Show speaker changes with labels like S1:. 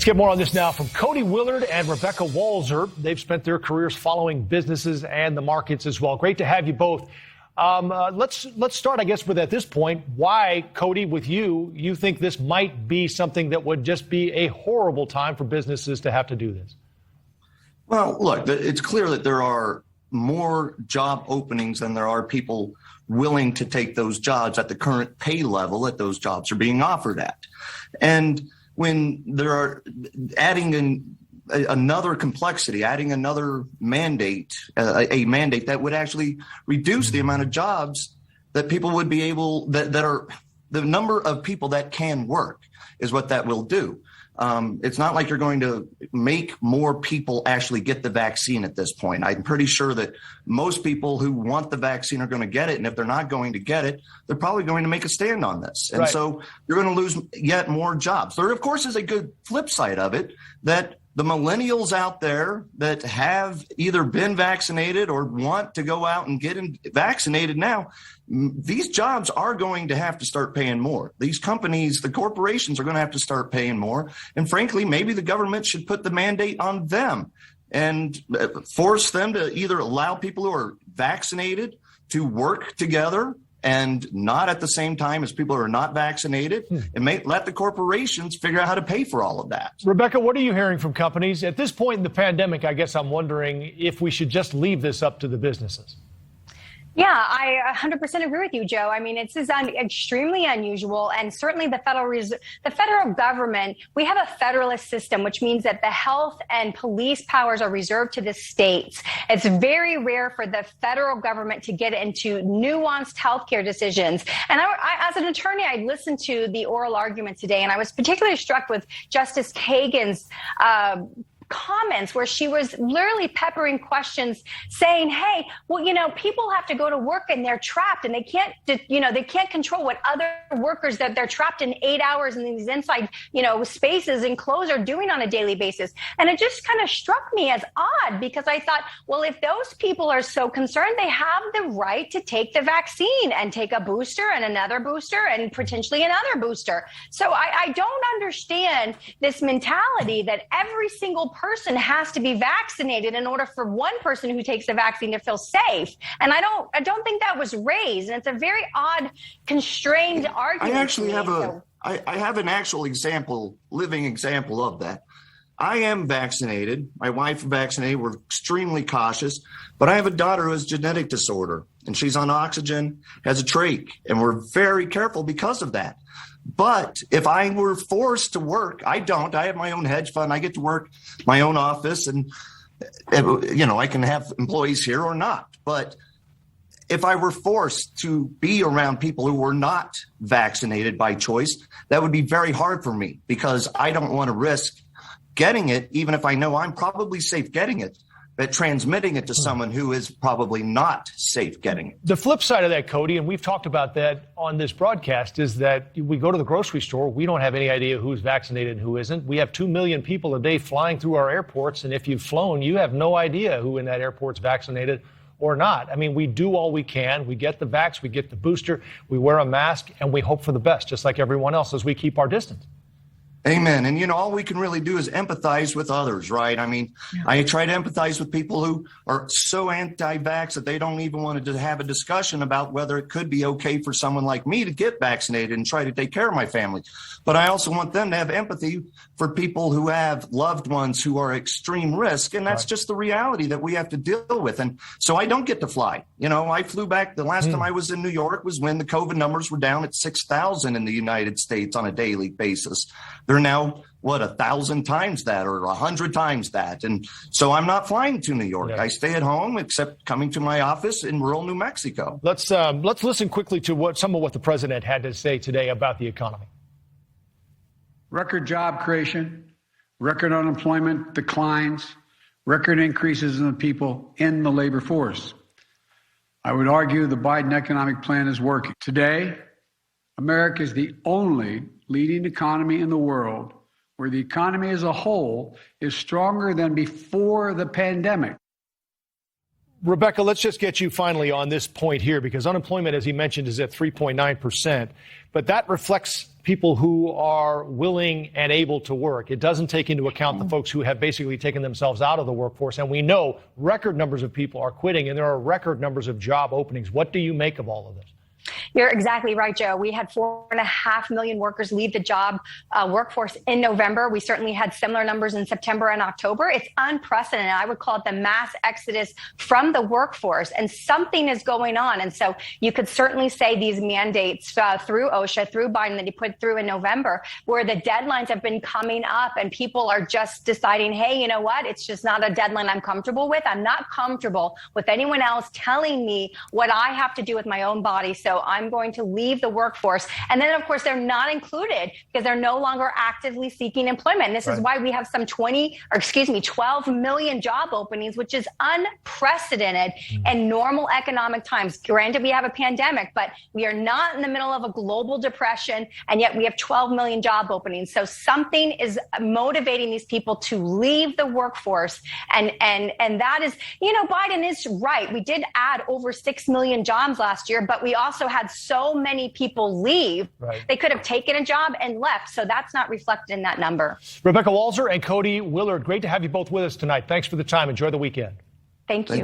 S1: Let's get more on this now from Cody Willard and Rebecca Walser. They've spent their careers following businesses and the markets as well. Great to have you both. Let's start, I guess, with at this point, why, Cody, with you think this might be something that would just be a horrible time for businesses to have to do this?
S2: Well, look, it's clear that there are more job openings than there are people willing to take those jobs at the current pay level that those jobs are being offered at. And when there are adding in another complexity, adding another mandate, a mandate that would actually reduce the amount of jobs that people would be able, that are the number of people that can work is what that will do. It's not like you're going to make more people actually get the vaccine at this point. I'm pretty sure that most people who want the vaccine are going to get it. And if they're not going to get it, they're probably going to make a stand on this. And so you're going to lose yet more jobs. There, of course, is a good flip side of it, that the millennials out there that have either been vaccinated or want to go out and get vaccinated now, these jobs are going to have to start paying more. These companies, the corporations, are going to have to start paying more. And frankly, maybe the government should put the mandate on them and force them to either allow people who are vaccinated to work together and not at the same time as people who are not vaccinated, and let the corporations figure out how to pay for all of that.
S1: Rebecca, what are you hearing from companies? At this point in the pandemic, I guess I'm wondering if we should just leave this up to the businesses.
S3: Yeah, I 100% agree with you, Joe. I mean, it's extremely unusual, and certainly the federal government, we have a federalist system, which means that the health and police powers are reserved to the states. It's very rare for the federal government to get into nuanced healthcare decisions. And I, as an attorney, I listened to the oral argument today, and I was particularly struck with Justice Kagan's comments where she was literally peppering questions saying, hey, well, people have to go to work and they're trapped and they can't control what other workers that they're trapped in 8 hours in these inside, spaces and clothes are doing on a daily basis. And it just kind of struck me as odd because I thought, well, if those people are so concerned, they have the right to take the vaccine and take a booster and another booster and potentially another booster. So I don't understand this mentality that every single person has to be vaccinated in order for one person who takes the vaccine to feel safe. And I don't think that was raised. And it's a very odd, constrained argument.
S2: I actually have an actual living example of that. I am vaccinated. My wife is vaccinated. We're extremely cautious. But I have a daughter who has genetic disorder, and she's on oxygen, has a trach, and we're very careful because of that. But if I were forced to work, I don't. I have my own hedge fund. I get to work my own office, and I can have employees here or not. But if I were forced to be around people who were not vaccinated by choice, that would be very hard for me because I don't want to risk getting it, even if I know I'm probably safe getting it, but transmitting it to someone who is probably not safe getting it.
S1: The flip side of that, Cody, and we've talked about that on this broadcast, is that we go to the grocery store, we don't have any idea who's vaccinated and who isn't. We have 2 million people a day flying through our airports, and if you've flown, you have no idea who in that airport's vaccinated or not. I mean, we do all we can. We get the vax, we get the booster, we wear a mask, and we hope for the best, just like everyone else, as we keep our distance.
S2: Amen. And, all we can really do is empathize with others, right? I mean, I try to empathize with people who are so anti-vax that they don't even want to have a discussion about whether it could be okay for someone like me to get vaccinated and try to take care of my family. But I also want them to have empathy for people who have loved ones who are extreme risk. And that's just the reality that we have to deal with. And so I don't get to fly. I flew back. The last time I was in New York was when the COVID numbers were down at 6,000 in the United States on a daily basis. They're now, 1,000 times that or 100 times that. And so I'm not flying to New York. I stay at home, except coming to my office in rural New Mexico.
S1: Let's listen quickly to some of what the president had to say today about the economy.
S4: Record job creation, record unemployment declines, record increases in the people in the labor force. I would argue the Biden economic plan is working. Today, America is the only leading economy in the world where the economy as a whole is stronger than before the pandemic.
S1: Rebecca, let's just get you finally on this point here, because unemployment, as he mentioned, is at 3.9%. But that reflects people who are willing and able to work. It doesn't take into account the folks who have basically taken themselves out of the workforce. And we know record numbers of people are quitting, and there are record numbers of job openings. What do you make of all of this?
S3: You're exactly right, Joe. We had 4.5 million workers leave the job workforce in November. We certainly had similar numbers in September and October. It's unprecedented. I would call it the mass exodus from the workforce, and something is going on. And so you could certainly say these mandates through OSHA, through Biden that he put through in November, where the deadlines have been coming up and people are just deciding, hey, you know what? It's just not a deadline I'm comfortable with. I'm not comfortable with anyone else telling me what I have to do with my own body. So I'm going to leave the workforce. And then, of course, they're not included because they're no longer actively seeking employment. And this is why we have some 12 million job openings, which is unprecedented in normal economic times. Granted, we have a pandemic, but we are not in the middle of a global depression. And yet we have 12 million job openings. So something is motivating these people to leave the workforce. And that is, Biden is right. We did add over 6 million jobs last year, but we also had so many people leave. Right. They could have taken a job and left. So that's not reflected in that number.
S1: Rebecca Walser and Cody Willard, great to have you both with us tonight. Thanks for the time. Enjoy the weekend.
S3: Thank you.